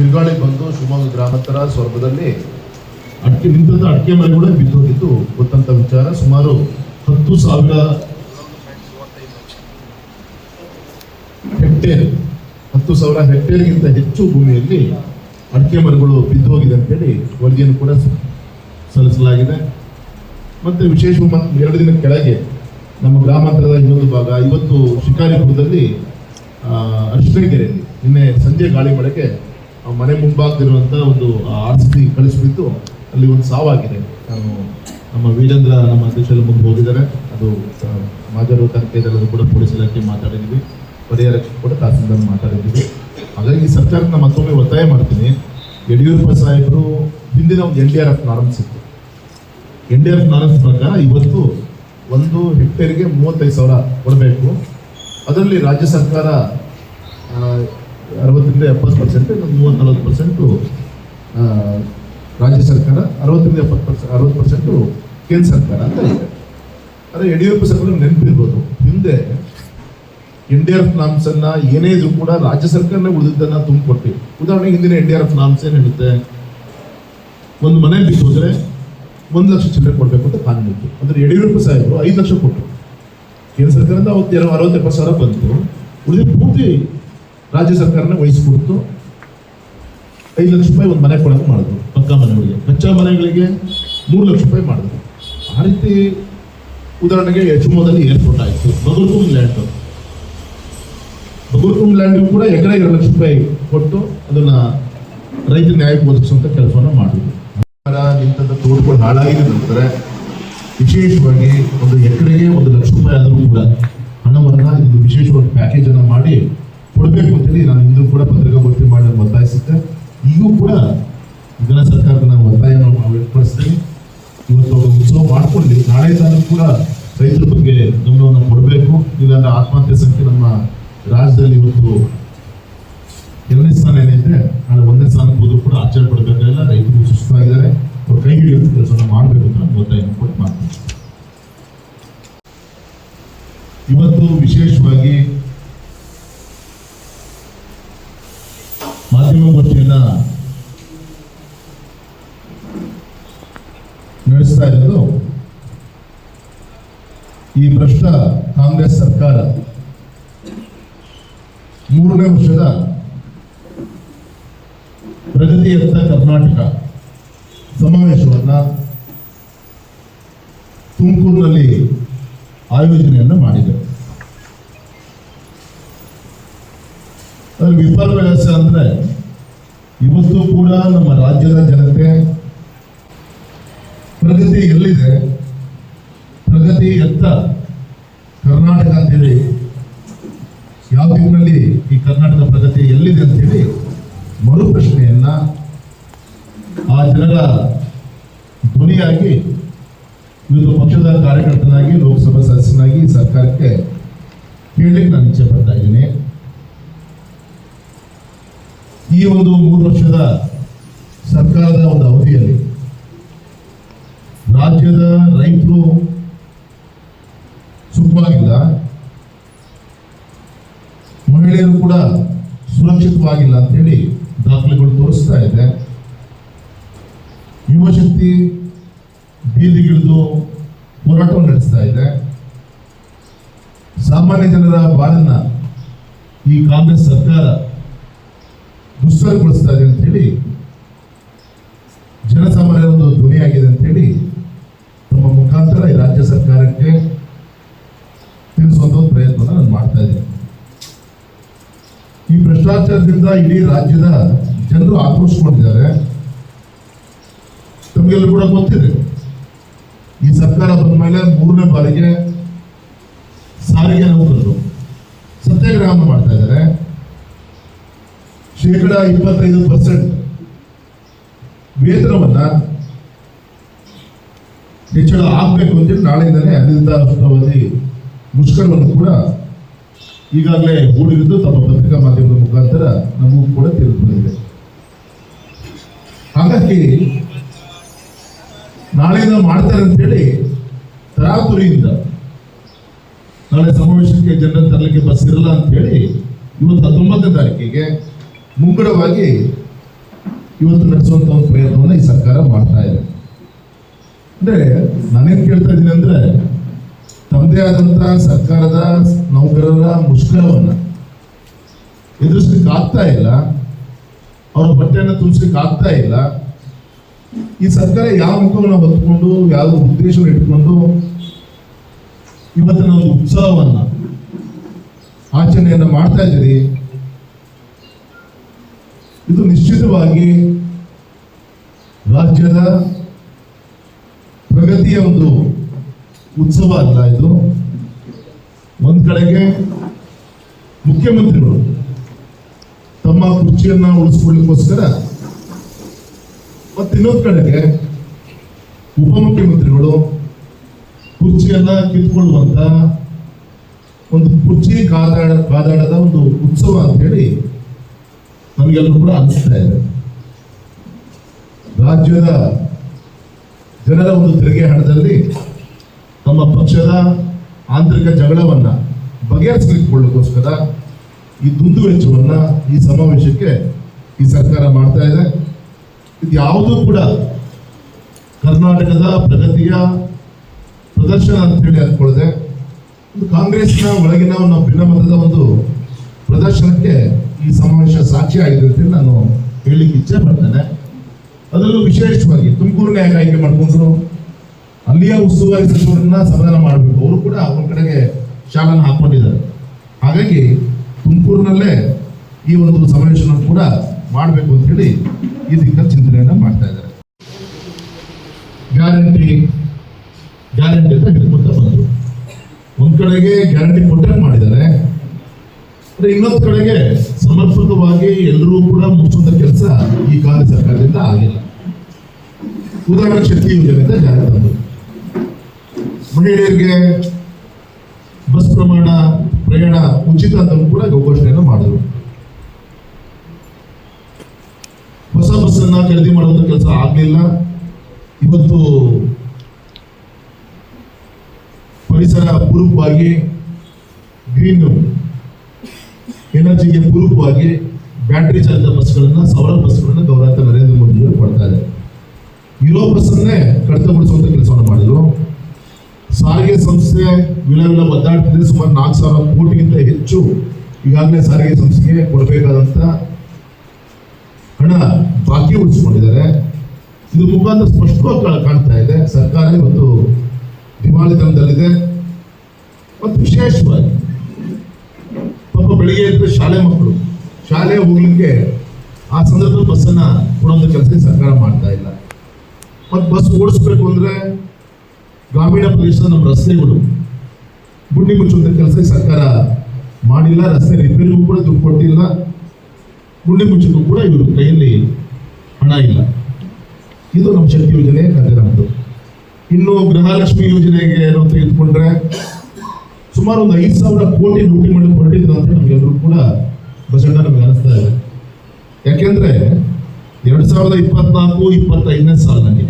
ಬಿರುಗಾಳಿ ಬಂದು ಶಿವಮೊಗ್ಗ ಗ್ರಾಮಾಂತರ ಸ್ವರ್ಗದಲ್ಲಿ ಅಡಿಕೆ ಮರಗಳು ಬಿದ್ದೋಗಿದ್ದು ಗೊತ್ತಂತ ವಿಚಾರ. ಸುಮಾರು 10,000 ಹೆಕ್ಟೇರ್ಗಿಂತ ಹೆಚ್ಚು ಭೂಮಿಯಲ್ಲಿ ಅಡಿಕೆ ಮರಗಳು ಬಿದ್ದೋಗಿದೆ ಅಂತೇಳಿ ವರದಿಯನ್ನು ಕೂಡ ಸಲ್ಲಿಸಲಾಗಿದೆ. ಮತ್ತೆ ವಿಶೇಷವಾಗಿ 2 ದಿನದ ಕೆಳಗೆ ನಮ್ಮ ಗ್ರಾಮಾಂತರದ ಇನ್ನೊಂದು ಭಾಗ ಇವತ್ತು ಶಿಕಾರಿಪುರದಲ್ಲಿ ಅರ್ಶನಗೆರೆಯಲ್ಲಿ ನಿನ್ನೆ ಸಂಜೆ ಗಾಳಿ ಮಳೆಗೆ ಮನೆ ಮುಂಭಾಗದಿರುವಂಥ ಒಂದು RCB ಕಳಿಸ್ಬಿಟ್ಟು ಅಲ್ಲಿ ಒಂದು ಸಾವಾಗಿದೆ. ನಮ್ಮ ವೀರೇಂದ್ರ ನಮ್ಮ ಅಧ್ಯಕ್ಷರು ಮುಂದೆ ಹೋಗಿದ್ದಾರೆ. ಅದು ಮಾಜರು ತನಿಖೆದಲ್ಲೂ ಕೂಡ ಪೊಲೀಸ್ ಇಲಾಖೆ ಮಾತಾಡಿದ್ವಿ, ಪರಿಹಾರಕ್ಕೆ ಕೂಡ ತಹಸೀಲ್ದಾರ್ ಮಾತಾಡಿದ್ವಿ. ಹಾಗಾಗಿ ಸರ್ಕಾರಕ್ಕೆ ನಾನು ಮತ್ತೊಮ್ಮೆ ಒತ್ತಾಯ ಮಾಡ್ತೀನಿ, ಯಡಿಯೂರಪ್ಪ ಸಾಹೇಬರು ಹಿಂದಿನ ಒಂದು NDRF ನಾರ್ಮ್ಸ್ ಇತ್ತು. NDRF ನಾರ್ಮ್ಸ್ ಪ್ರಕಾರ ಇವತ್ತು 1 ಹೆಕ್ಟೇರ್ಗೆ 35,000 ಕೊಡಬೇಕು. ಅದರಲ್ಲಿ ರಾಜ್ಯ ಸರ್ಕಾರ 60ರಿಂದ 70%, 30-40% ರಾಜ್ಯ ಸರ್ಕಾರ, 60ರಿಂದ 60% ಕೇಂದ್ರ ಸರ್ಕಾರ ಅಂತ ಇದೆ. ಆದರೆ ಯಡಿಯೂರಪ್ಪ ಸರ್ಕಾರ ನೆನಪಿರ್ಬೋದು, ಹಿಂದೆ NDRF ನಾರ್ಮ್ಸ್ ಅನ್ನ ಏನೇ ಇದ್ರೂ ಕೂಡ ರಾಜ್ಯ ಸರ್ಕಾರನೇ ಉಳಿದಿದ್ದನ್ನ ತುಂಬಿಕೊಟ್ಟು. ಉದಾಹರಣೆಗೆ ಹಿಂದಿನ NDRF ನಾರ್ಮ್ಸ್ ಏನು ಹೇಳುತ್ತೆ, ಒಂದು ಮನೆ ಬಿಟ್ಟು ಹೋದ್ರೆ 1 ಲಕ್ಷ ಚಿಲ್ಲರೆ ಕೊಡಬೇಕು ಅಂತ ಕಾನೂನು ಇತ್ತು. ಅಂದ್ರೆ ಯಡಿಯೂರಪ್ಪ ಸಾಹೇಬರು 5 ಲಕ್ಷ ಕೊಟ್ಟರು. ಕೇಂದ್ರ ಸರ್ಕಾರದಿಂದ ಅವತ್ತು 60-70,000 ಬಂತು. ಉಳಿದ ಪೂರ್ತಿ ರಾಜ್ಯ ಸರ್ಕಾರನೇ ವಹಿಸಿಕೊಡ್ತು. 5 ಲಕ್ಷ ರೂಪಾಯಿ ಒಂದು ಮನೆ ಕೊಡೋಕೆ ಮಾಡಿದ್ರು. ಪಕ್ಕಾ ಮನೆಗಳಿಗೆ, ಕಚ್ಚಾ ಮನೆಗಳಿಗೆ 3 ಲಕ್ಷ ರೂಪಾಯಿ ಮಾಡಿದ್ರು. ಆ ರೀತಿ ಉದಾಹರಣೆಗೆ ಶಿವಮೊಗ್ಗದಲ್ಲಿ ಏರ್ಪೋರ್ಟ್ ಆಯಿತು. ಬಗುರ್ಕುಂಡ್ ಲ್ಯಾಂಡ್ಗೂ ಕೂಡ ಎಕರೆ 2 ಲಕ್ಷ ರೂಪಾಯಿ ಕೊಟ್ಟು ಅದನ್ನ ರೈತರ ನ್ಯಾಯಕ್ಕೆ ಒದಗಿಸುವಂತ ಕೆಲಸವನ್ನು ಮಾಡಿದ್ರು. ನಿಂತ ತೋಟಗಳು ಹಾಳಾಗಿದ ನಂತರ ವಿಶೇಷವಾಗಿ ಒಂದು ಎಕರೆಗೆ 1 ಲಕ್ಷ ರೂಪಾಯಿ ಆದರೂ ಕೂಡ ಹಣವನ್ನ ಇದು ವಿಶೇಷವಾದ ಪ್ಯಾಕೇಜ್ ಅನ್ನ ಮಾಡಿ ಕೊಡಬೇಕು ಅಂತೇಳಿ ನಾನು ಇಂದು ಕೂಡ ಪತ್ರಿಕಾಗೋಷ್ಠಿ ಮಾಡಿ ನಾನು ಒತ್ತಾಯಿಸುತ್ತೆ. ಈಗೂ ಕೂಡ ಇದನ್ನ ಸರ್ಕಾರದ ನಾನು ಒತ್ತಾಯವನ್ನು ವ್ಯಕ್ತಪಡಿಸ್ತೇನೆ. ಇವತ್ತು ಅವರು ಉತ್ಸವ ಮಾಡ್ಕೊಳ್ಳಿ, ನಾಳೆ ತಾನು ಕೂಡ ರೈತರ ಬಗ್ಗೆ ಗಮನವನ್ನು ಕೊಡಬೇಕು. ಇಲ್ಲಾಂದ್ರೆ ಆತ್ಮಹತ್ಯೆ ಸಂಖ್ಯೆ ನಮ್ಮ ರಾಜ್ಯದಲ್ಲಿ ಇವತ್ತು 2ನೇ ಸ್ಥಾನ ಏನಿದೆ, ನಾಳೆ 1ನೇ ಸ್ಥಾನಕ್ಕೆ ಹೋದ್ರು ಕೂಡ ಆಚರಣೆ ಪಡಬೇಕಾಗಿಲ್ಲ. ರೈತರು ಸುಸ್ತಾಗಿದ್ದಾರೆ, ಅವ್ರು ಕೈ ಹಿಡಿಯುವಂಥ ಕೆಲಸವನ್ನು ಮಾಡಬೇಕು ಅಂತ ನಾನು ಒತ್ತಾಯವನ್ನು ಕೊಟ್ಟು ಮಾಡ್ತೀನಿ. ಇವತ್ತು ವಿಶೇಷವಾಗಿ ಮಾಧ್ಯಮಗೋಷ್ಠಿಯನ್ನ ನಡೆಸ್ತಾ ಇರೋದು ಈ ಭ್ರಷ್ಟ ಕಾಂಗ್ರೆಸ್ ಸರ್ಕಾರ 3ನೇ ವರ್ಷದ ಪ್ರಗತಿಯತ್ತ ಕರ್ನಾಟಕ ಸಮಾವೇಶವನ್ನ ತುಮಕೂರಿನಲ್ಲಿ ಆಯೋಜನೆಯನ್ನು ಮಾಡಿದೆ. ಅದರಲ್ಲಿ ವಿಪರ್ಯಾಸ ಅಂದ್ರೆ ಇವತ್ತು ಕೂಡ ನಮ್ಮ ರಾಜ್ಯದ ಜನತೆ ಪ್ರಗತಿ ಎಲ್ಲಿದೆ, ಪ್ರಗತಿಯತ್ತ ಕರ್ನಾಟಕ ಅಂತೇಳಿ ಯಾವ ದಿಕ್ಕಿನಲ್ಲಿ ಈ ಕರ್ನಾಟಕ ಪ್ರಗತಿ ಎಲ್ಲಿದೆ ಅಂತೇಳಿ ಮರು ಪ್ರಶ್ನೆಯನ್ನ ಆ ಜನರ ಧ್ವನಿಯಾಗಿ ಇವತ್ತು ಪಕ್ಷದ ಕಾರ್ಯಕರ್ತನಾಗಿ, ಲೋಕಸಭಾ ಸದಸ್ಯನಾಗಿ ಸರ್ಕಾರಕ್ಕೆ ಕೇಳಲಿಕ್ಕೆ ನಾನು ಇಚ್ಛೆ ಪಡ್ತಾ ಇದ್ದೀನಿ. ಈ ಒಂದು 3 ವರ್ಷದ ಸರ್ಕಾರದ ಒಂದು ಅವಧಿಯಲ್ಲಿ ರಾಜ್ಯದ ರೈತರು ಸುಖವಾಗಿಲ್ಲ, ಮಹಿಳೆಯರು ಕೂಡ ಸುರಕ್ಷಿತವಾಗಿಲ್ಲ ಅಂತೇಳಿ ದಾಖಲೆಗಳು ತೋರಿಸ್ತಾ ಇದೆ. ಯುವಶಕ್ತಿ ಬೀದಿಗಿಳಿದು ಹೋರಾಟವನ್ನು ನಡೆಸ್ತಾ ಇದೆ. ಸಾಮಾನ್ಯ ಜನರ ಬಾಳನ್ನ ಈ ಕಾಂಗ್ರೆಸ್ ಸರ್ಕಾರ ದುಸ್ತರಗೊಳಿಸ್ತಾ ಇದೆ ಅಂತೇಳಿ, ಜನಸಾಮಾನ್ಯರ ಒಂದು ಧ್ವನಿಯಾಗಿದೆ ಅಂತೇಳಿ ತಮ್ಮ ಮುಖಾಂತರ ಈ ರಾಜ್ಯ ಸರ್ಕಾರಕ್ಕೆ ತಿಳಿಸುವಂತ ಒಂದು ಪ್ರಯತ್ನವನ್ನು ನಾನು ಮಾಡ್ತಾ ಇದ್ದೇನೆ. ಈ ಭ್ರಷ್ಟಾಚಾರದಿಂದ ಇಡೀ ರಾಜ್ಯದ ಜನರು ಆಕ್ರೋಶಗೊಂಡಿದ್ದಾರೆ. ತಮಗೆಲ್ಲರೂ ಕೂಡ ಗೊತ್ತಿದೆ, ಈ ಸರ್ಕಾರ ಬಂದ ಮೇಲೆ 3ನೇ ಬಾರಿಗೆ ಸಾರಿಗೆ ನೌಕರರು ಸತ್ಯಾಗ್ರಹವನ್ನು ಮಾಡ್ತಾ ಇದ್ದಾರೆ. 25% ವೇತನವನ್ನ ಹೆಚ್ಚಳ ಆಗ್ಬೇಕು ಅಂತೇಳಿ ನಾಳೆಯಿಂದಲೇ ಅನಿರ್ದಿಷ್ಟಾವಧಿ ಮುಷ್ಕರವನ್ನು ಕೂಡ ಈಗಾಗಲೇ ಹೂಡಿದ್ದು ತಮ್ಮ ಪತ್ರಿಕಾ ಮಾಧ್ಯಮದ ಮುಖಾಂತರ ನಮಗೂ ಕೂಡ ತಿಳಿದು ಬಂದಿದೆ. ಹಾಗಾಗಿ ನಾಳೆಯಿಂದ ಮಾಡ್ತಾರೆ ಅಂತ ಹೇಳಿ ತರಾತುರಿಯಿಂದ ನಾಳೆ ಸಮಾವೇಶಕ್ಕೆ ಜನರನ್ನು ತರಲಿಕ್ಕೆ ಬಸ್ ಇರಲ್ಲ ಅಂತ ಹೇಳಿ ಇವತ್ತು 19ನೇ ತಾರೀಕಿಗೆ ಮುಂಗಡವಾಗಿ ಇವತ್ತು ನಡೆಸುವಂತ ಒಂದು ಪ್ರಯತ್ನವನ್ನು ಈ ಸರ್ಕಾರ ಮಾಡ್ತಾ ಇದೆ. ಅಂದ್ರೆ ನಾನೇನ್ ಕೇಳ್ತಾ ಇದ್ದೀನಿ ಅಂದ್ರೆ, ತಮ್ಮದೇ ಆದಂತ ಸರ್ಕಾರದ ನೌಕರರ ಮುಷ್ಕರವನ್ನ ಎದುರಿಸ್ಲಿಕ್ಕೆ ಆಗ್ತಾ ಇಲ್ಲ, ಅವರ ಬಟ್ಟೆಯನ್ನು ತುಂಬಿಸ್ಲಿಕ್ಕೆ ಆಗ್ತಾ ಇಲ್ಲ. ಈ ಸರ್ಕಾರ ಯಾವ ಮುಖವನ್ನು ಹೊತ್ಕೊಂಡು ಯಾವ ಉದ್ದೇಶವನ್ನು ಇಟ್ಕೊಂಡು ಇವತ್ತಿನ ಒಂದು ಉತ್ಸವವನ್ನ ಆಚರಣೆಯನ್ನು ಮಾಡ್ತಾ ಇದ್ದೀರಿ, ಇದು ನಿಶ್ಚಿತವಾಗಿ ರಾಜ್ಯದ ಪ್ರಗತಿಯ ಒಂದು ಉತ್ಸವ ಅಲ್ಲ. ಇದು ಒಂದ್ ಕಡೆಗೆ ಮುಖ್ಯಮಂತ್ರಿಗಳು ತಮ್ಮ ಕುರ್ಚಿಯನ್ನ ಉಳಿಸ್ಕೊಳ್ಳಿಕ್ಕೋಸ್ಕರ, ಮತ್ತೆ ಇನ್ನೊಂದು ಕಡೆಗೆ ಉಪಮುಖ್ಯಮಂತ್ರಿಗಳು ಕುರ್ಚಿಯನ್ನ ಕಿತ್ಕೊಳ್ಳುವಂತ ಒಂದು ಕುರ್ಚಿ ಕಾದಾಡದ ಒಂದು ಉತ್ಸವ ಅಂತ ಹೇಳಿ ನಮಗೆಲ್ಲರೂ ಕೂಡ ಅನಿಸ್ತಾ ಇದೆ. ರಾಜ್ಯದ ಜನರ ಒಂದು ತೆರಿಗೆ ಹಣದಲ್ಲಿ ತಮ್ಮ ಪಕ್ಷದ ಆಂತರಿಕ ಜಗಳವನ್ನ ಬಗೆಹರಿಸಿಕೊಳ್ಳೋಕ್ಕೋಸ್ಕರ ಈ ದುಂದು ವೆಚ್ಚವನ್ನ ಈ ಸಮಾವೇಶಕ್ಕೆ ಈ ಸರ್ಕಾರ ಮಾಡ್ತಾ ಇದೆ. ಇದು ಯಾವುದೂ ಕೂಡ ಕರ್ನಾಟಕದ ಪ್ರಗತಿಯ ಪ್ರದರ್ಶನ ಅಂತ ಹೇಳಿ ಅನ್ಕೊಳ್ಳದೆ, ಒಂದು ಕಾಂಗ್ರೆಸ್ನ ಒಳಗಿನ ಒಂದು ಭಿನ್ನಮತದ ಒಂದು ಪ್ರದರ್ಶನಕ್ಕೆ ಈ ಸಮಾವೇಶ ಸಾಕ್ಷಿ ಆಗಿದೆ ಅಂತ ನಾನು ಹೇಳಲಿಕ್ಕೆ ಇಚ್ಛೆ ಪಡ್ತೇನೆ. ಅದರಲ್ಲೂ ವಿಶೇಷವಾಗಿ ತುಮಕೂರನ್ನ ಯಾಕೆ ಆಯ್ಕೆ ಮಾಡಿಕೊಂಡ್ರು, ಅಲ್ಲಿಯ ಉಸ್ತುವಾರಿ ಸಚಿವರನ್ನ ಸಮಾಧಾನ ಮಾಡಬೇಕು. ಅವರು ಕೂಡ ಒಂದ್ ಕಡೆಗೆ ಶಾಲನ್ನು ಹಾಕೊಂಡಿದ್ದಾರೆ. ಹಾಗಾಗಿ ತುಮಕೂರಿನಲ್ಲೇ ಈ ಒಂದು ಸಮಾವೇಶನ ಕೂಡ ಮಾಡಬೇಕು ಅಂತ ಹೇಳಿ ಈ ದಿಕ್ಕಲ್ಲಿ ಚಿಂತನೆಯನ್ನ ಮಾಡ್ತಾ ಇದ್ದಾರೆ. ಗ್ಯಾರಂಟಿ ಅಂತ ಹೇಳ್ಕೊತ ಬಂದರು. ಒಂದ್ ಕಡೆಗೆ ಗ್ಯಾರಂಟಿ ಕೊಟ್ಟೆ ಮಾಡಿದ್ದಾರೆ, ಇನ್ನೊಂದು ಕಡೆಗೆ ಸಮರ್ಪಕವಾಗಿ ಎಲ್ಲರೂ ಕೂಡ ಮುಗಿಸುವಂತ ಕೆಲಸ ಈ ಕಾಂಗ್ರೆಸ್ ಸರ್ಕಾರದಿಂದ ಆಗಿಲ್ಲ. ಉದಾಹರಣೆ ಶಕ್ತಿ ಯೋಜನೆ ಅಂತ ಜಾರಿ ತಂದರು. ಮಹಿಳೆಯರಿಗೆ ಬಸ್ ಪ್ರಯಾಣ ಉಚಿತ ಅಂತ ಕೂಡ ಘೋಷಣೆಯನ್ನು ಮಾಡಿದ್ರು. ಹೊಸ ಬಸ್ಸನ್ನ ಖರೀದಿ ಮಾಡುವಂತ ಕೆಲಸ ಆಗ್ಲಿಲ್ಲ. ಇವತ್ತು ಪರಿಸರ ಪೂರಕವಾಗಿ, ಗ್ರೀನ್ ಎನರ್ಜಿಗೆ ಪೂರಕವಾಗಿ ಬ್ಯಾಟರಿ ಚಾಲಿತ ಬಸ್ಗಳನ್ನ, ಸೌರ ಬಸ್ಗಳನ್ನ ಗೌರವ ನರೇಂದ್ರ ಮೋದಿ ಅವರು ಕೊಡ್ತಾ ಇದ್ದಾರೆ. ಇರೋ ಬಸ್ಸನ್ನೇ ಕಡಿತಗೊಳಿಸುವಂತ ಕೆಲಸವನ್ನು ಮಾಡಿದ್ರು. ಸಾರಿಗೆ ಸಂಸ್ಥೆ ವಿಲ ಒದ್ದಾಡ್ತಿದ್ರೆ ಸುಮಾರು 4,000 ಕೋಟಿಗಿಂತ ಹೆಚ್ಚು ಈಗಾಗಲೇ ಸಾರಿಗೆ ಸಂಸ್ಥೆಗೆ ಕೊಡಬೇಕಾದಂತ ಹಣ ಬಾಕಿ ಉಳಿಸಿಕೊಂಡಿದ್ದಾರೆ. ಇದು ಮುಖಾಂತರ ಸ್ಪಷ್ಟವಾಗಿ ಕಾಣ್ತಾ ಇದೆ ಸರ್ಕಾರ ಇವತ್ತು ದಿವಾಳಿತನದಲ್ಲಿದೆ. ಮತ್ತು ವಿಶೇಷವಾಗಿ ಪಾಪ ಬೆಳಿಗ್ಗೆ ಇದ್ರೆ ಶಾಲೆ ಹೋಗ್ಲಿಕ್ಕೆ ಆ ಸಂದರ್ಭದಲ್ಲಿ ಬಸ್ಸನ್ನ ಕೊಡುವಂತ ಕೆಲಸ ಸರ್ಕಾರ ಮಾಡ್ತಾ ಇಲ್ಲ. ಮತ್ತು ಬಸ್ ಓಡಿಸ್ಬೇಕು ಅಂದ್ರೆ ಗ್ರಾಮೀಣ ಪ್ರದೇಶದ ನಮ್ಮ ರಸ್ತೆಗಳು ಗುಂಡಿ ಮುಚ್ಚುವಂತ ಕೆಲಸ ಸರ್ಕಾರ ಮಾಡಿಲ್ಲ. ರಸ್ತೆ ರಿಪೇರಿಗೂ ಕೂಡ ದುಡ್ಡು ಕೊಟ್ಟಿಲ್ಲ, ಗುಂಡಿ ಮುಚ್ಚಕ್ಕೂ ಕೂಡ ಇವರು ಕೈಯಲ್ಲಿ ಹಣ ಇಲ್ಲ. ಇದು ನಮ್ಮ ಶಕ್ತಿ ಯೋಜನೆ ಕತೆ ನಮ್ಮದು. ಇನ್ನು ಗೃಹಲಕ್ಷ್ಮಿ ಯೋಜನೆಗೆ ಏನೋ ತೆಗೆದುಕೊಂಡ್ರೆ ಸುಮಾರು ಒಂದು 5,000 ಕೋಟಿ ಲೂಟಿ ಮಾಡಿ ಹೊರಟಿದ್ರು ಅಂತ ನಮ್ಗೆಲ್ಲರೂ ಕೂಡ ಬಸಣ್ಣ ನಮ್ಗೆ ಅನಿಸ್ತಾ ಇದೆ. ಯಾಕೆಂದ್ರೆ 2024-25ನೇ ಸಾಲಿನಲ್ಲಿ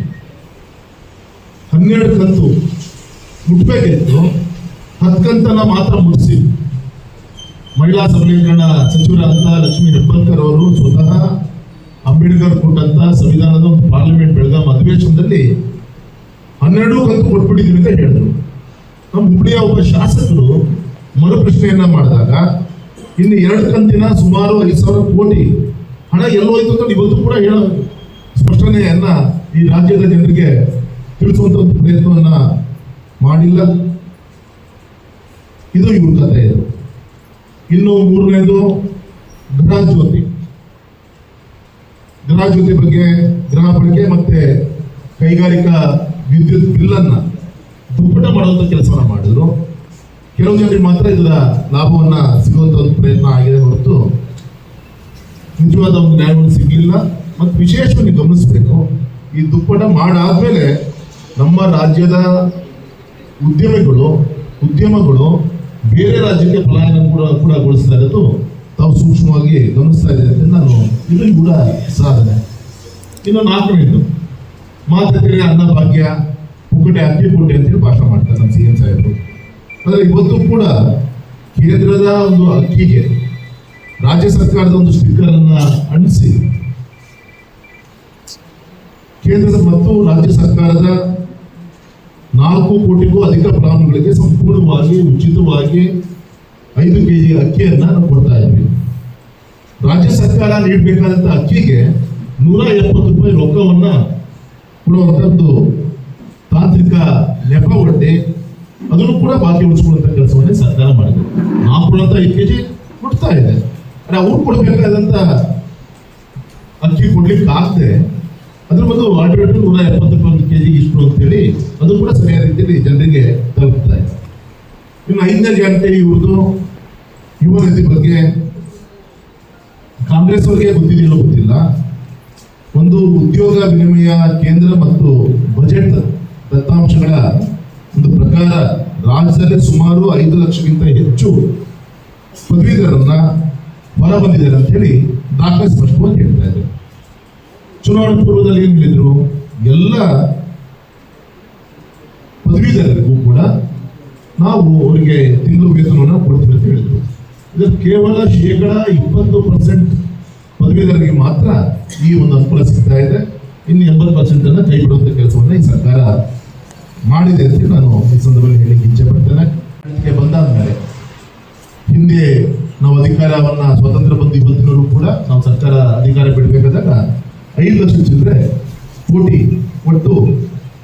12 ಕಂತು ಮುಟ್ಬೇಕಿತ್ತು, 10 ಕಂತನ್ನ ಮಾತ್ರ ಮುಗಿಸಿ ಮಹಿಳಾ ಸಬಲೀಕರಣ ಸಚಿವರಾದಂತ ಲಕ್ಷ್ಮೀ ಹೆಬ್ಬಾಳ್ಕರ್ ಅವರು ಸ್ವತಃ ಅಂಬೇಡ್ಕರ್ ಕೊಟ್ಟಂತ ಸಂವಿಧಾನದ ಒಂದು ಪಾರ್ಲಿಮೆಂಟ್ ಬೆಳಗಾಂ ಅಧಿವೇಶನದಲ್ಲಿ 12 ಕಂತು ಕೊಟ್ಬಿಟ್ಟಿದ್ವಿ ಅಂತ ಹೇಳಿದ್ರು. ನಮ್ಮ ಹುಬ್ಬಳ್ಳಿಯ ಒಬ್ಬ ಶಾಸಕರು ಮರುಪ್ರಶ್ನೆಯನ್ನ ಮಾಡಿದಾಗ ಇನ್ನು 2 ಕಂತಿನ ಸುಮಾರು 5,000 ಕೋಟಿ ಹಣ ಎಲ್ಲೋಯ್ತು ಅಂತ ಇವತ್ತು ಕೂಡ ಸ್ಪಷ್ಟನೆಯನ್ನ ಈ ರಾಜ್ಯದ ಜನರಿಗೆ ತಿಳಿಸುವಂತ ಒಂದು ಪ್ರಯತ್ನವನ್ನ ಮಾಡಿಲ್ಲ. ಇದು ಇವ್ರ ಕಥೆ. ಇದು ಇನ್ನು 3ನೇದು ಗೃಹ ಜ್ಯೋತಿ ಬಗ್ಗೆ, ಗೃಹ ಬಳಕೆ ಮತ್ತೆ ಕೈಗಾರಿಕಾ ವಿದ್ಯುತ್ ಬಿಲ್ ಅನ್ನ ದುಪ್ಪಟ ಮಾಡುವಂತ ಕೆಲಸವನ್ನ ಮಾಡಿದ್ರು. ಕೆಲವು ಜನರಿಗೆ ಮಾತ್ರ ಇದರ ಲಾಭವನ್ನ ಸಿಗುವಂತ ಒಂದು ಪ್ರಯತ್ನ ಆಗಿದೆ ಹೊರತು ನಿಜವಾದ ಒಂದು ನ್ಯಾಯವನ್ನು ಸಿಗಲಿಲ್ಲ. ಮತ್ತು ವಿಶೇಷವಾಗಿ ಗಮನಿಸಬೇಕು, ಈ ದುಪ್ಪಟ ಮಾಡಾದ್ಮೇಲೆ ನಮ್ಮ ರಾಜ್ಯದ ಉದ್ಯಮಗಳು ಬೇರೆ ರಾಜ್ಯಕ್ಕೆ ಪಲಾಯನ ಕೂಡ ಗೊಳಿಸ್ತಾ ಇರೋದು ತಾವು ಸೂಕ್ಷ್ಮವಾಗಿ ಗಮನಿಸ್ತಾ ಇದೆ ಅಂತ ನಾನು ಇದು ಕೂಡ ಸಾಧನೆ. ಇನ್ನು 4ನೇದು ಮಾತುಕತೆ ಅನ್ನಭಾಗ್ಯ, ಪುಕ್ಕಟೆ ಅಕ್ಕಿ ಪುಟ್ಟೆ ಅಂತೇಳಿ ಭಾಷಣ ಮಾಡ್ತಾರೆ ನಮ್ಮ CM ಸಾಹೇಬರು. ಆದರೆ ಇವತ್ತು ಕೂಡ ಕೇಂದ್ರದ ಒಂದು ಅಕ್ಕಿಗೆ ರಾಜ್ಯ ಸರ್ಕಾರದ ಒಂದು ಸ್ಟಿಕ್ಕರ್ ಅನ್ನ ಅಂಟಿಸಿ ಕೇಂದ್ರದ ಮತ್ತು ರಾಜ್ಯ ಸರ್ಕಾರದ 4 ಕೋಟಿಗೂ ಅಧಿಕ ಫಲಾನುಭವಿಗಳಿಗೆ ಸಂಪೂರ್ಣವಾಗಿ ಉಚಿತವಾಗಿ 5 kg ಅಕ್ಕಿಯನ್ನ ನಾವು ಕೊಡ್ತಾ ಇದ್ವಿ. ರಾಜ್ಯ ಸರ್ಕಾರ ನೀಡಬೇಕಾದಂತ ಅಕ್ಕಿಗೆ 170 ರೂಪಾಯಿ ರೊಕ್ಕವನ್ನ ಕೊಡುವಂತದ್ದು ತಾಂತ್ರಿಕ ನೆಪ ಒಡ್ಡಿ ಅದನ್ನು ಕೂಡ ಬಾಕಿ ಉಳಿಸ್ಕೊಳ್ಳುವಂತ ಕೆಲಸವನ್ನೇ ಸರ್ಕಾರ ಮಾಡಿದೆ. ನಾವು ಕೊಡುವಂತ 5 kg ಕೊಡ್ತಾ ಇದೆ. ಅವ್ರು ಕೊಡಬೇಕಾದಂತ ಅಕ್ಕಿ ಕೊಡ್ಲಿಕ್ಕೆ ಆಗದೆ ಅದ್ರ ಬದಲು ಆಲ್ಟರ್ನೇಟಿವ್ 170 ರೂಪಾಯಿ kg ಇಷ್ಟು ಅಂತೇಳಿ ಅದು ಕೂಡ ಸರಿಯಾದ ರೀತಿಯಲ್ಲಿ ಜನರಿಗೆ ತಲುಪ್ತಾ ಇದೆ. ಇನ್ನು 5ನೇ ಗ್ಯಾರಂಟಿ ಇವ್ರದ್ದು ಯುವ ನಿಧಿ ಬಗ್ಗೆ ಕಾಂಗ್ರೆಸ್ ಅವರಿಗೆ ಗೊತ್ತಿದೆಯೋ ಗೊತ್ತಿಲ್ಲ. ಒಂದು ಉದ್ಯೋಗ ವಿನಿಮಯ ಕೇಂದ್ರ ಮತ್ತು ಬಜೆಟ್ ದತ್ತಾಂಶಗಳ ಒಂದು ಪ್ರಕಾರ ರಾಜ್ಯದಲ್ಲಿ ಸುಮಾರು 5 ಲಕ್ಷಕ್ಕಿಂತ ಹೆಚ್ಚು ಪದವೀಧರರನ್ನ ಹೊರ ಬಂದಿದ್ದಾರೆ ಅಂತ ಹೇಳಿ ದಾಖಲೆ ಸ್ಪಷ್ಟವಾಗಿ ಹೇಳ್ತಾ ಇದ್ದಾರೆ. ಚುನಾವಣೆ ಪೂರ್ವದಲ್ಲಿ ಏನ್ ಹೇಳಿದ್ರು, ಎಲ್ಲ ಪದವೀಧರರಿಗೂ ಕೂಡ ನಾವು ಅವರಿಗೆ ತಿಂಗಳು ವೇತನವನ್ನು ಕೊಡ್ತೀವಿ ಅಂತ ಹೇಳಿದ್ರು. ಇದು ಕೇವಲ 20% ಪದವೀಧರರಿಗೆ ಮಾತ್ರ ಈ ಒಂದು ಅನುಕೂಲ ಸಿಗ್ತಾ ಇದೆ. ಇನ್ನು 80% ಅನ್ನ ಕೈ ಬಿಡುವಂತ ಕೆಲಸವನ್ನ ಈ ಸರ್ಕಾರ ಮಾಡಿದೆ ಅಂತ ನಾನು ಈ ಸಂದರ್ಭದಲ್ಲಿ ಹೇಳಿಕ್ಕೆ ಇಚ್ಛೆ ಪಡ್ತೇನೆ. ಬಂದಾದ್ಮೇಲೆ ಹಿಂದೆ ನಾವು ಅಧಿಕಾರವನ್ನ ಸ್ವತಂತ್ರ ಬಂದು ಇವತ್ತಿನವರು ಕೂಡ ನಾವು ಸರ್ಕಾರ ಅಧಿಕಾರ ಬಿಡಬೇಕಾದಾಗ 5 ಲಕ್ಷ ಚಿಲ್ಲರೆ ಕೋಟಿ ಒಟ್ಟು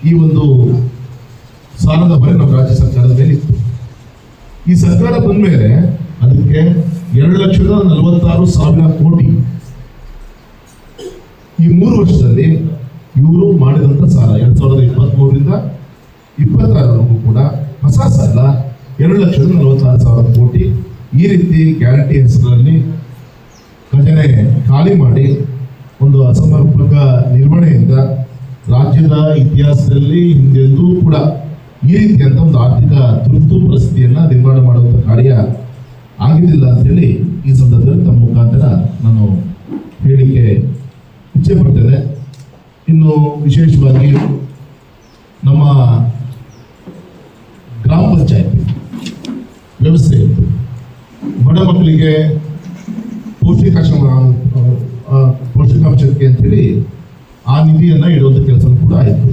ಈ ಒಂದು ಸಾಲದ ಹೊರೆ ನಮ್ಮ ರಾಜ್ಯ ಸರ್ಕಾರದ ಮೇಲೆ ಇತ್ತು. ಈ ಸರ್ಕಾರ ಬಂದ ಮೇಲೆ ಅದಕ್ಕೆ 2,46,000 ಕೋಟಿ ಈ 3 ವರ್ಷದಲ್ಲಿ ಇವರು ಮಾಡಿದಂತ ಸಾಲ 2023ರಿಂದ 26ರವರೆಗೂ ಕೂಡ ಹೊಸ ಸಾಲ 2,46,000 ಕೋಟಿ. ಈ ರೀತಿ ಗ್ಯಾರಂಟಿ ಹೆಸರಲ್ಲಿ ಖಜಾನೆ ಖಾಲಿ ಮಾಡಿ ಒಂದು ಅಸಮರ್ಪಕ ನಿರ್ವಹಣೆಯಿಂದ ರಾಜ್ಯದ ಇತಿಹಾಸದಲ್ಲಿ ಹಿಂದೆಂದೂ ಕೂಡ ಈ ರೀತಿಯಂತ ಒಂದು ಆರ್ಥಿಕ ತುರ್ತು ಪರಿಸ್ಥಿತಿಯನ್ನ ನಿರ್ಮಾಣ ಮಾಡುವಂತ ಕಾರ್ಯ ಆಗಿದ್ದಿಲ್ಲ ಅಂತ ಹೇಳಿ ಈ ಸಂದರ್ಭದಲ್ಲಿ ತಮ್ಮ ಮುಖಾಂತರ ನಾನು ಹೇಳಿಕೆ ಇಚ್ಛೆ ಪಡ್ತೇನೆ. ಇನ್ನು ವಿಶೇಷವಾಗಿ ನಮ್ಮ ಗ್ರಾಮ ಪಂಚಾಯತ್ ವ್ಯವಸ್ಥೆ ಇತ್ತು. ಬಡ ಮಕ್ಕಳಿಗೆ ಪೌಷ್ಟಿಕಾಂಶಕ್ಕೆ ಅಂತೇಳಿ ಆ ನಿಧಿಯನ್ನ ಇಡುವಂತ ಕೆಲಸ ಕೂಡ ಆಯಿತು.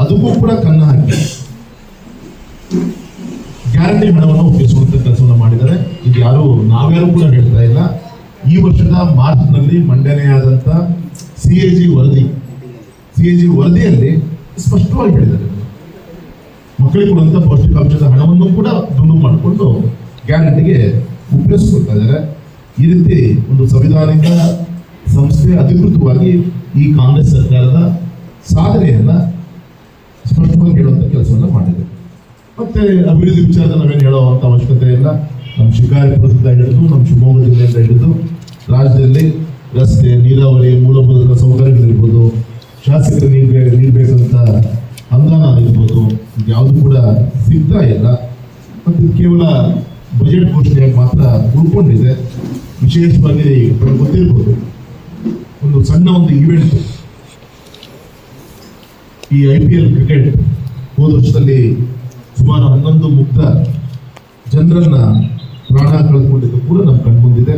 ಅದಕ್ಕೂ ಕೂಡ ಕನ್ನ ಹಾಕಿ ಗ್ಯಾರಂಟಿ ಹಣವನ್ನು ಒಪ್ಪಿಸುವಂತ ಕೆಲಸವನ್ನು ಮಾಡಿದ್ದಾರೆ. ಇದು ನಾವ್ಯಾರು ಕೂಡ ಹೇಳ್ತಾ ಇಲ್ಲ. ಈ ವರ್ಷದ ಮಾರ್ಚ್ನಲ್ಲಿ ಮಂಡನೆಯಾದಂತ CAG ವರದಿಯಲ್ಲಿ ಸ್ಪಷ್ಟವಾಗಿ ಹೇಳಿದ್ದಾರೆ, ಮಕ್ಕಳಿಗೆ ಕೊಡುವಂತ ಪೌಷ್ಟಿಕಾಂಶದ ಹಣವನ್ನು ಕೂಡ ದುಂಡು ಮಾಡಿಕೊಂಡು ಗ್ಯಾರಂಟಿಗೆ ಉಪಯೋಗಿಸ್ಕೊಳ್ತಾ ಇದ್ದಾರೆ. ಈ ರೀತಿ ಒಂದು ಸಂವಿಧಾನಿಕ ಸಂಸ್ಥೆ ಅಧಿಕೃತವಾಗಿ ಈ ಕಾಂಗ್ರೆಸ್ ಸರ್ಕಾರದ ಸಾಧನೆಯನ್ನ ಸ್ಪಷ್ಟವಾಗಿ ಹೇಳುವಂತ ಕೆಲಸವನ್ನ ಮಾಡಿದೆ. ಮತ್ತೆ ಅಭಿವೃದ್ಧಿ ವಿಚಾರದಲ್ಲಿ ನಾವೇನು ಹೇಳುವಂತ ಅವಶ್ಯಕತೆ ಇಲ್ಲ. ನಮ್ಮ ಶಿಕಾರಿಪುರದಿಂದ ಹಿಡಿದು ನಮ್ಮ ಶಿವಮೊಗ್ಗ ಜಿಲ್ಲೆಯಿಂದ ಹಿಡಿದು ರಾಜ್ಯದಲ್ಲಿ ರಸ್ತೆ, ನೀರಾವರಿ, ಮೂಲಭೂತ ಸೌಕರ್ಯಗಳಿರ್ಬೋದು, ಶಾಸಕರಿಗೆ ನೀಡಬೇಕಂತ ಅನುದಾನ ಇರ್ಬೋದು, ಯಾವುದು ಕೂಡ ಸಿಗ್ತಾ ಇಲ್ಲ. ಮತ್ತು ಕೇವಲ ಬಜೆಟ್ ಘೋಷಣೆಯಾಗಿ ಮಾತ್ರ ಉಳ್ಕೊಂಡಿದೆ. ವಿಶೇಷವಾಗಿ ಗೊತ್ತಿರ್ಬೋದು, ಒಂದು ಸಣ್ಣ ಒಂದು ಇವೆಂಟ್, ಈ IPL ಕ್ರಿಕೆಟ್ ಹೋದ ವರ್ಷದಲ್ಲಿ ಸುಮಾರು 11 ಮುಗ್ಧ ಜನರನ್ನ ಪ್ರಾಣ ಕಳೆದುಕೊಂಡಿದ್ದು ಕೂಡ ನಮ್ಮ ಕಣ್ಮುಂದಿದೆ.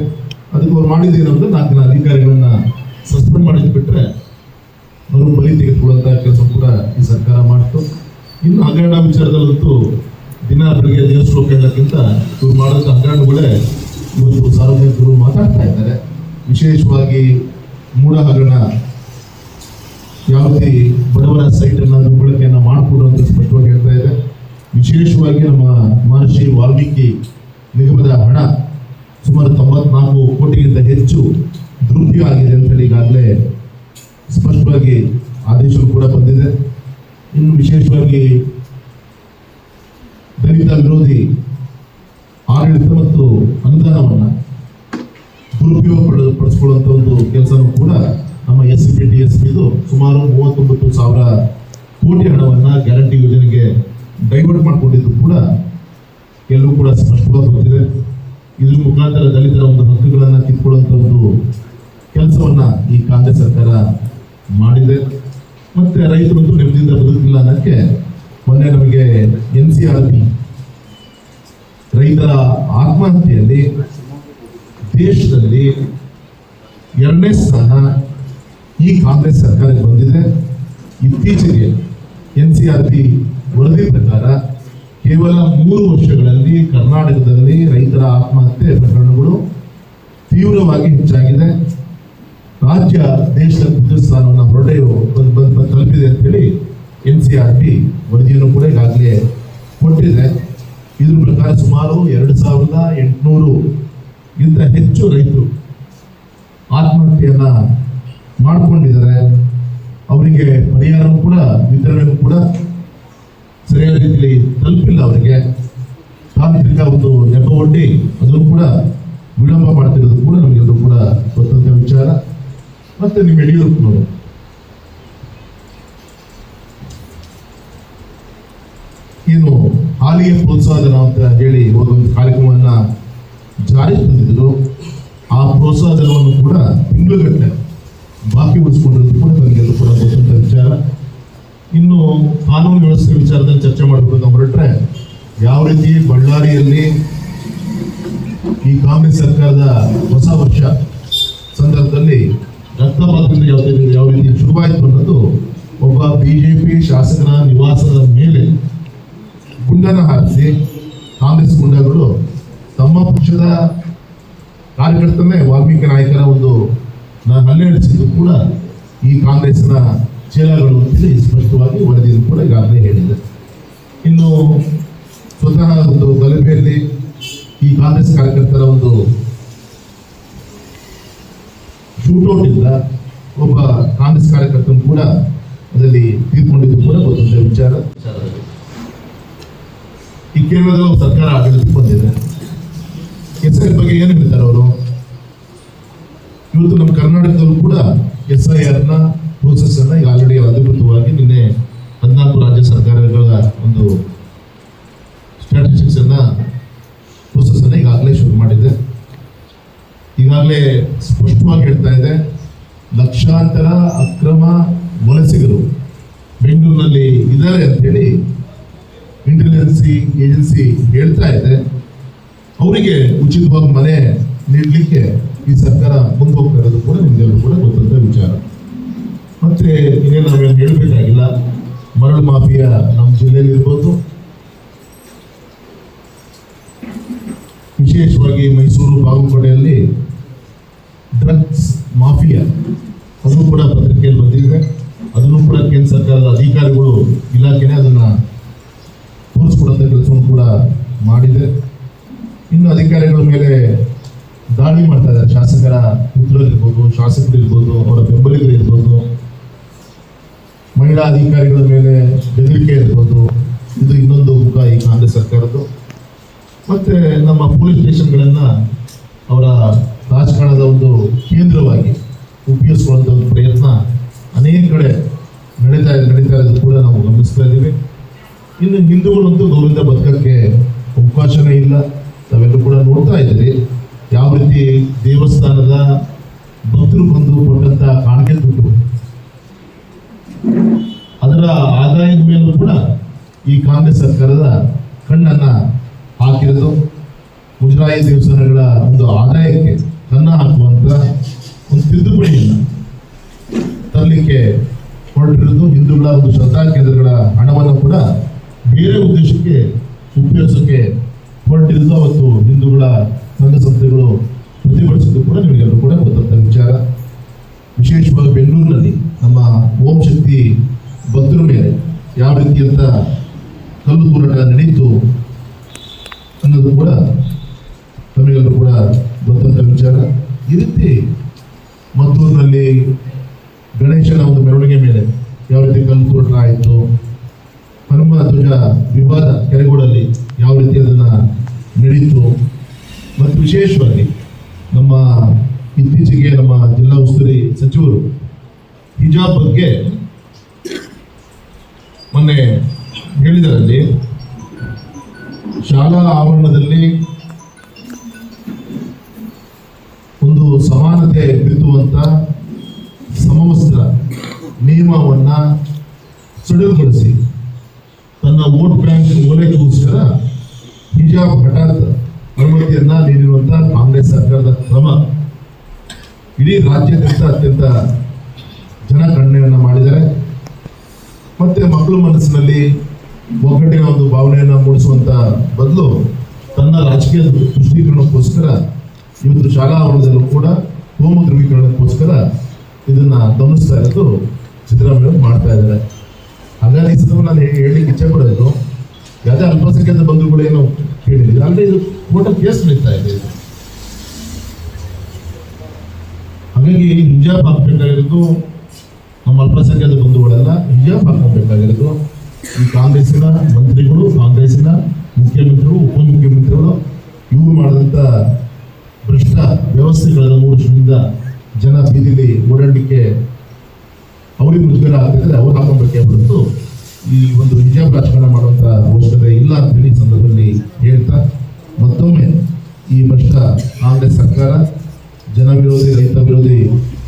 ಅದಕ್ಕೆ ಅವ್ರು ಮಾಡಿದ್ದೇನಂದ್ರೆ 4 ಜನ ಅಧಿಕಾರಿಗಳನ್ನ ಸಸ್ಪೆಂಡ್ ಮಾಡಿದ್ ಬಿಟ್ರೆ ಅವರು ಬಲಿ ತೆಗೆದುಕೊಳ್ಳುವಂತ ಕೆಲಸ ಕೂಡ ಈ ಸರ್ಕಾರ ಮಾಡಿತು. ಇನ್ನು ಹಗರಣ ವಿಚಾರದಲ್ಲಂತೂ ದಿನ ಬೆಳಗ್ಗೆ ದೇವಶ್ಲೋಕ ಹೇಳೋಕ್ಕಿಂತ ಇವ್ರು ಮಾಡೋಂಥ ಹಗರಣಗಳೇ ಇವತ್ತು ಸಾರ್ವಜನಿಕರು ಮಾತಾಡ್ತಾ ಇದ್ದಾರೆ. ವಿಶೇಷವಾಗಿ ಮೂಢ ಹಗರಣ, ಯಾವ ರೀತಿ ಬಡವರ ಸೈಟ್ ಅನ್ನ ದುರ್ಬಳಕೆಯನ್ನ ಮಾಡಿಕೊಡು ಅಂತ ಸ್ಪಷ್ಟವಾಗಿ ಹೇಳ್ತಾ ಇದೆ. ವಿಶೇಷವಾಗಿ ನಮ್ಮ ಮಹರ್ಷಿ ವಾಲ್ಮೀಕಿ ನಿಗಮದ ಹಣ ಸುಮಾರು 94 ಕೋಟಿಗಿಂತ ಹೆಚ್ಚು ದುರುಪಯೋಗ ಆಗಿದೆ ಅಂತ ಹೇಳಿ ಈಗಾಗಲೇ ಸ್ಪಷ್ಟವಾಗಿ ಆದೇಶಗಳು ಕೂಡ ಬಂದಿದೆ. ಇನ್ನು ವಿಶೇಷವಾಗಿ ದಲಿತ ವಿರೋಧಿ ಆಡಳಿತ ಮತ್ತು ಅನುದಾನವನ್ನು ದುರುಪಯೋಗ ಪಡಿಸ್ಕೊಳ್ಳುವಂಥ ಒಂದು ಕೆಲಸನೂ ಕೂಡ ನಮ್ಮ SCPTSPದು ಸುಮಾರು 39,000 ಕೋಟಿ ಹಣವನ್ನು ಗ್ಯಾರಂಟಿ ಯೋಜನೆಗೆ ಡೈವರ್ಟ್ ಮಾಡಿಕೊಂಡಿದ್ದು ಕೂಡ ಎಲ್ಲರೂ ಕೂಡ ಸ್ಪಷ್ಟವಾಗಿ ಗೊತ್ತಿದೆ. ಇದ್ರ ಮುಖಾಂತರ ದಲಿತರ ಒಂದು ಹಕ್ಕುಗಳನ್ನು ಕಿತ್ಕೊಳ್ಳುವಂಥ ಒಂದು ಕೆಲಸವನ್ನ ಈ ಕಾಂಗ್ರೆಸ್ ಸರ್ಕಾರ ಮಾಡಿದೆ. ಮತ್ತೆ ರೈತರಂತೂ ನೆಮ್ಮದಿಯಿಂದ ಬದುಕಿಲ್ಲ ಅನ್ನೋಕ್ಕೆ ಮೊನ್ನೆ ನಮಗೆ NCRB ರೈತರ ಆತ್ಮಹತ್ಯೆಯಲ್ಲಿ ದೇಶದಲ್ಲಿ 2ನೇ ಸ್ಥಾನ ಈ ಕಾಂಗ್ರೆಸ್ ಸರ್ಕಾರಕ್ಕೆ ಬಂದಿದೆ. ಇತ್ತೀಚೆಗೆ NCRP ವರದಿ ಪ್ರಕಾರ ಕೇವಲ 3 ವರ್ಷಗಳಲ್ಲಿ ಕರ್ನಾಟಕದಲ್ಲಿ ರೈತರ ಆತ್ಮಹತ್ಯೆ ಪ್ರಕರಣಗಳು ತೀವ್ರವಾಗಿ ಹೆಚ್ಚಾಗಿದೆ. ರಾಜ್ಯ ದೇಶದ ಪ್ರಥಮ ಸ್ಥಾನವನ್ನು ತಲುಪಿದೆ ಅಂತೇಳಿ NCRP ವರದಿಯನ್ನು ಕೂಡ ಈಗಾಗಲೇ ಕೊಟ್ಟಿದೆ. ಇದ್ರ ಪ್ರಕಾರ ಸುಮಾರು 2800ಗಿಂತ ಹೆಚ್ಚು ರೈತರು ಆತ್ಮಹತ್ಯೆಯನ್ನ ಮಾಡಿಕೊಂಡಿದ್ದಾರೆ. ಅವರಿಗೆ ಪರಿಹಾರ ಕೂಡ ವಿತರಣೆ ಕೂಡ ಸರಿಯಾದ ರೀತಿಯಲ್ಲಿ ತಲುಪಿಲ್ಲ. ಅವರಿಗೆ ತಾಂತ್ರಿಕ ಒಂದು ನೆಪ ಒಡ್ಡಿ ಅದನ್ನು ಕೂಡ ವಿಳಂಬ ಮಾಡ್ತಿರೋದು ಕೂಡ ನಮಗೆಲ್ಲರೂ ಕೂಡ ಗೊತ್ತಂತ ವಿಚಾರ. ಮತ್ತೆ ನಿಮ್ಮ ಯಡಿಯೂರಪ್ಪನವರು ಏನು ಹಾಲಿಗೆ ಪ್ರೋತ್ಸಾಹಧನ ಅಂತ ಹೇಳಿ ಒಂದು ಕಾರ್ಯಕ್ರಮವನ್ನ ಜಾರಿಗೆ ತಂದಿದ್ರು. ಆ ಪ್ರೋತ್ಸಾಹಧನವನ್ನು ಕೂಡ ತಿಂಗಳುಗಟ್ಟಲೆ ಬಾಕಿ ಉಳಿಸ್ಕೊಂಡಿರೋದು ಕೂಡ ನಮಗೆಲ್ಲರೂ ಕೂಡ ಗೊತ್ತಂತ ವಿಚಾರ. ಇನ್ನು ಕಾನೂನು ವ್ಯವಸ್ಥೆ ವಿಚಾರದಲ್ಲಿ ಚರ್ಚೆ ಮಾಡಬೇಕು ಹೊರಟ್ರೆ, ಯಾವ ರೀತಿ ಬಳ್ಳಾರಿಯಲ್ಲಿ ಈ ಕಾಂಗ್ರೆಸ್ ಸರ್ಕಾರದ ಹೊಸ ವರ್ಷ ಸಂದರ್ಭದಲ್ಲಿ ರಕ್ತಪಾತದಿಂದ ಯಾವ ರೀತಿ ಶುರುವಾಯಿತು ಅನ್ನೋದು, ಒಬ್ಬ ಬಿಜೆಪಿ ಶಾಸಕನ ನಿವಾಸದ ಮೇಲೆ ಗುಂಡನ ಹಾರಿಸಿ ಕಾಂಗ್ರೆಸ್ ಗುಂಡಗಳು ತಮ್ಮ ಪಕ್ಷದ ಕಾರ್ಯಕರ್ತನೇ ವಾಲ್ಮೀಕಿ ನಾಯಕರ ಒಂದು ಹಲ್ಲೆ ನಡೆಸಿದ್ದು ಕೂಡ ಈ ಕಾಂಗ್ರೆಸ್ನ ಚೇಲಗಳು ಅಂತೇಳಿ ಸ್ಪಷ್ಟವಾಗಿ ವರದಿಯನ್ನು ಕೂಡ ಈಗಾಗಲೇ ಹೇಳಿದೆ. ಇನ್ನು ಸ್ವತಃ ಒಂದು ಗಲಭೆಯಲ್ಲಿ ಈ ಕಾಂಗ್ರೆಸ್ ಕಾರ್ಯಕರ್ತರ ಒಂದು ಶೂಟೌಟ್ ಇಂದ ಒಬ್ಬ ಕಾಂಗ್ರೆಸ್ ಕಾರ್ಯಕರ್ತನು ಕೂಡ ಅದರಲ್ಲಿ ತೀರ್ಕೊಂಡಿದ್ದು ಕೂಡ ಗೊತ್ತಿದ್ದ ವಿಚಾರ. ಈ ಕೇರಳದಲ್ಲೂ ಸರ್ಕಾರ ಆಡಳಿತಕ್ಕೆ ಬಂದಿದೆ. SIR ಬಗ್ಗೆ ಏನು ಹೇಳ್ತಾರೆ ಅವರು? ಇವತ್ತು ನಮ್ಮ ಕರ್ನಾಟಕದಲ್ಲೂ ಕೂಡ SIR ನ ಪ್ರೋಸೆಸ್ ಅನ್ನ ಈಗ ಆಲ್ರೆಡಿ ಅಧಿಕೃತವಾಗಿ ನಿನ್ನೆ 14 ರಾಜ್ಯ ಸರ್ಕಾರಗಳ ಒಂದು ಸ್ಟ್ರಾಟಜಿಕ್ಸ್ ಅನ್ನ ಪ್ರೋಸೆಸ್ ಅನ್ನ ಈಗಾಗಲೇ ಶುರು ಮಾಡಿದೆ. ಈಗಾಗಲೇ ಸ್ಪಷ್ಟವಾಗಿ ಹೇಳ್ತಾ ಇದೆ, ಲಕ್ಷಾಂತರ ಅಕ್ರಮ ವಲಸಿಗರು ಬೆಂಗಳೂರಿನಲ್ಲಿ ಇದ್ದಾರೆ ಅಂತೇಳಿ ಇಂಟೆಲಿಜೆನ್ಸ್ ಏಜೆನ್ಸಿ ಹೇಳ್ತಾ ಇದೆ. ಅವರಿಗೆ ಉಚಿತವಾಗಿ ಮನೆ ನೀಡಲಿಕ್ಕೆ ಈ ಸರ್ಕಾರ ಮುಂದೆ ಹೋಗ್ತಾ ಇರೋದು ಕೂಡ ನಿಮಗೆಲ್ಲರೂ ಕೂಡ ಗೊತ್ತಂತ ವಿಚಾರ. ಮತ್ತೆ ಇನ್ನೇನು ನಾವೇನು ಹೇಳಬೇಕಾಗಿಲ್ಲ. ಮರಳು ಮಾಫಿಯಾ ನಮ್ಮ ಜಿಲ್ಲೆಯಲ್ಲಿ ಇರ್ಬೋದು, ವಿಶೇಷವಾಗಿ ಮೈಸೂರು ಬಾಗಲಕೋಟೆಯಲ್ಲಿ ಡ್ರಗ್ಸ್ ಮಾಫಿಯಾ ಅದು ಕೂಡ ಪತ್ರಿಕೆಯಲ್ಲಿ ಬಂದಿದೆ. ಅದನ್ನು ಕೂಡ ಕೇಂದ್ರ ಸರ್ಕಾರದ ಅಧಿಕಾರಿಗಳು ಇಲಾಖೆನೇ ಅದನ್ನ ತೋರಿಸ್ಕೊಡಂತ ಕೆಲಸವನ್ನು ಕೂಡ ಮಾಡಿದೆ. ಇನ್ನು ಅಧಿಕಾರಿಗಳ ಮೇಲೆ ದಾಳಿ ಮಾಡ್ತಾ ಇದ್ದಾರೆ. ಶಾಸಕರ ಪುತ್ರರಿರ್ಬೋದು, ಶಾಸಕರಿರ್ಬೋದು, ಅವರ ಬೆಂಬಲಿಗರು ಇರ್ಬೋದು, ಮಹಿಳಾ ಅಧಿಕಾರಿಗಳ ಮೇಲೆ ಬೆದರಿಕೆ ಇರ್ಬೋದು. ಇದು ಇನ್ನೊಂದು ಮುಖ ಈ ಕಾಂಗ್ರೆಸ್ ಸರ್ಕಾರದ್ದು. ಮತ್ತೆ ನಮ್ಮ ಪೊಲೀಸ್ ಸ್ಟೇಷನ್ಗಳನ್ನ ಅವರ ರಾಜಕಾರಣದ ಒಂದು ಕೇಂದ್ರವಾಗಿ ಉಪಯೋಗಿಸುವಂತ ಒಂದು ಪ್ರಯತ್ನ ಅನೇಕ ಕಡೆ ನಡೀತಾ ಇರೋದು ಕೂಡ ನಾವು ಗಮನಿಸ್ತಾ ಇದ್ದೀವಿ. ಇನ್ನು ಹಿಂದೂಗಳಂತೂ ಗೌರವದಿಂದ ಬದುಕಕ್ಕೆ ಅವಕಾಶನೇ ಇಲ್ಲ. ತಾವೆಲ್ಲರೂ ಕೂಡ ನೋಡ್ತಾ ಇದ್ದೀರಿ ಯಾವ ರೀತಿ ದೇವಸ್ಥಾನದ ಭಕ್ತರು ಬಂದು ಕೊಟ್ಟಂತ ಕಾಣಿಕೆ ದುಡ್ಡು, ಅದರ ಆದಾಯದ ಮೇಲೂ ಕೂಡ ಈ ಕಾಂಗ್ರೆಸ್ ಸರ್ಕಾರದ ಕಣ್ಣನ್ನ ಹಾಕಿರೋದು. ಮುಜರಾಯಿ ದೇವಸ್ಥಾನಗಳ ಒಂದು ಆದಾಯಕ್ಕೆ ಕನ್ನ ಹಾಕುವಂತ ಒಂದು ತಿದ್ದುಪಡಿಯನ್ನು ತರಲಿಕ್ಕೆ ಹೊರಟಿರೋದು. ಹಿಂದೂಗಳ ಒಂದು ಶ್ರದ್ಧಾ ಕೇಂದ್ರಗಳ ಹಣವನ್ನು ಕೂಡ ಬೇರೆ ಉದ್ದೇಶಕ್ಕೆ ಉಪಯೋಗಿಸೋಕೆ ಹೊರಟಿರೋದು. ಅವತ್ತು ಹಿಂದೂಗಳ ಸಂಘ ಸಂಸ್ಥೆಗಳು ಪ್ರತಿಭಟಿಸಿದ್ದು ಕೂಡ ನಿಮಗೆಲ್ಲರೂ ಕೂಡ ಗೊತ್ತಂತ ವಿಚಾರ. ವಿಶೇಷವಾಗಿ ಬೆಂಗಳೂರಿನಲ್ಲಿ ನಮ್ಮ ಓಂ ಶಕ್ತಿ ಭಕ್ತರ ಮೇಲೆ ಯಾವ ರೀತಿಯಂತ ಕಲ್ಲು ತೂರಾಟ ನಡೀತು ಅನ್ನೋದು ಕೂಡ ತಮಗೆಲ್ಲರೂ ಕೂಡ ಗೊತ್ತಂತ ವಿಚಾರ. ಈ ರೀತಿ ಮದ್ದೂರಿನಲ್ಲಿ ಗಣೇಶನ ಒಂದು ಮೆರವಣಿಗೆ ಮೇಲೆ ಯಾವ ರೀತಿ ಕಲ್ಲು ತೂರಾಟ ಆಯಿತು, ಹನುಮ ಧ್ವಜ ವಿವಾದ ಕೆರೆಗೋಡಲ್ಲಿ ಯಾವ ರೀತಿ ಅದನ್ನ ನಡೀತು, ಮತ್ತು ವಿಶೇಷವಾಗಿ ನಮ್ಮ ಇತ್ತೀಚೆಗೆ ನಮ್ಮ ಜಿಲ್ಲಾ ಉಸ್ತುವಾರಿ ಸಚಿವರು ಹಿಜಾಬ್ ಬಗ್ಗೆ ಮೊನ್ನೆ ಹೇಳಿದರಲ್ಲಿ ಶಾಲಾ ಆವರಣದಲ್ಲಿ ಒಂದು ಸಮಾನತೆ ಬಿತ್ತುವಂತ ಸಮವಸ್ತ್ರ ನಿಯಮವನ್ನ ಸಡಿಲಗೊಳಿಸಿ ತನ್ನ ವೋಟ್ ಬ್ಯಾಂಕ್ ಓಲೈಕೆಗೋಸ್ಕರ ಹಿಜಾಬ್ ಹಠಾತ್ ಅನುಮತಿಯನ್ನ ನೀಡಿರುವಂತಹ ಕಾಂಗ್ರೆಸ್ ಸರ್ಕಾರದ ಕ್ರಮ ಇಡೀ ರಾಜ್ಯಾದ್ಯಂತ ಅತ್ಯಂತ ಜನ ಖಂಡನೆಯನ್ನ ಮಾಡಿದ್ದಾರೆ. ಮತ್ತೆ ಮಕ್ಕಳ ಮನಸ್ಸಿನಲ್ಲಿ ಒಗ್ಗಟ್ಟಿನ ಒಂದು ಭಾವನೆಯನ್ನು ಮೂಡಿಸುವಂತ ಬದಲು ತನ್ನ ರಾಜಕೀಯ ದೃಷ್ಟೀಕರಣಕ್ಕೋಸ್ಕರ ಇವತ್ತು ಶಾಲಾ ಆವರಣದಲ್ಲೂ ಕೂಡ ಕೋಮು ಧ್ರುವೀಕರಣಕ್ಕೋಸ್ಕರ ಇದನ್ನ ಗಮನಿಸ್ತಾ ಇರೋದು ಸಿದ್ದರಾಮಯ್ಯ ಮಾಡ್ತಾ ಇದ್ದಾರೆ. ಹಾಗಾಗಿ ಈ ಸಂದರ್ಭ ನಾನು ಹೇಳಲಿಕ್ಕೆ ಇಚ್ಛೆ ಪಡೋದು, ಯಾವುದೇ ಅಲ್ಪಸಂಖ್ಯಾತ ಬಂಧುಗಳೇನು ಕೇಳಿಲ್ಲ, ಅಂದ್ರೆ ಇದು ಕೋರ್ಟಲ್ಲಿ ಕೇಸ್ ನಡೀತಾ ಇದೆ. ಹಾಗಾಗಿ ಹಿಜಾಬ್ ಹಾಕಬೇಕಾಗಿರೋದು ನಮ್ಮ ಅಲ್ಪಸಂಖ್ಯಾತ ಬಂಧುಗಳೆಲ್ಲ ಹಿಜಾಬ್ ಹಾಕಬೇಕಾಗಿರೋದು ಈ ಕಾಂಗ್ರೆಸ್ಸಿನ ಮಂತ್ರಿಗಳು, ಕಾಂಗ್ರೆಸ್ಸಿನ ಮುಖ್ಯಮಂತ್ರಿಗಳು, ಉಪಮುಖ್ಯಮಂತ್ರಿಗಳು ಇವರು ಮಾಡಿದಂಥ ಭ್ರಷ್ಟ ವ್ಯವಸ್ಥೆಗಳ 3 ವರ್ಷದಿಂದ ಜನ ಬೀದಿಲಿ ಓಡಾಡಲಿಕ್ಕೆ ಅವರಿಗೆ ಮುಜುಗರ ಆಗ್ತಿದ್ರೆ ಅವ್ರು ಹಾಕೊಬೇಕೇ ಹೊರತು ಈ ಒಂದು ಹಿಜಾಬ್ ರಾಜಕಾರಣ ಮಾಡುವಂಥ ಅವಶ್ಯಕತೆ ಇಲ್ಲ ಅಂತ ಹೇಳಿ ಸಂದರ್ಭದಲ್ಲಿ ಹೇಳ್ತಾ, ಮತ್ತೊಮ್ಮೆ ಈ ಭ್ರಷ್ಟ ಕಾಂಗ್ರೆಸ್ ಸರ್ಕಾರ, ಜನ ವಿರೋಧಿ, ರೈತ ವಿರೋಧಿ,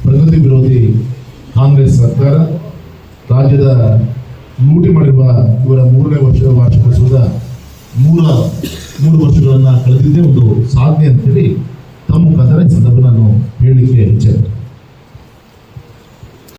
ಪ್ರಗತಿ ವಿರೋಧಿ ಕಾಂಗ್ರೆಸ್ ಸರ್ಕಾರ ರಾಜ್ಯದ ಲೂಟಿ ಮಾಡಿರುವ ಇವರ 3ನೇ ವರ್ಷದ ವಾರ್ಷಿಕೋತ್ಸವದ 3 ವರ್ಷಗಳನ್ನ ಕಳೆದಿದ್ದೇ ಒಂದು ಸಾಧನೆ ಅಂತೇಳಿ ತಮ್ಮ ಮುಖಾಂತರ ಈ ಸಂದರ್ಭ ನಾನು ಹೇಳಲಿಕ್ಕೆ ಇಚ್ಛೆ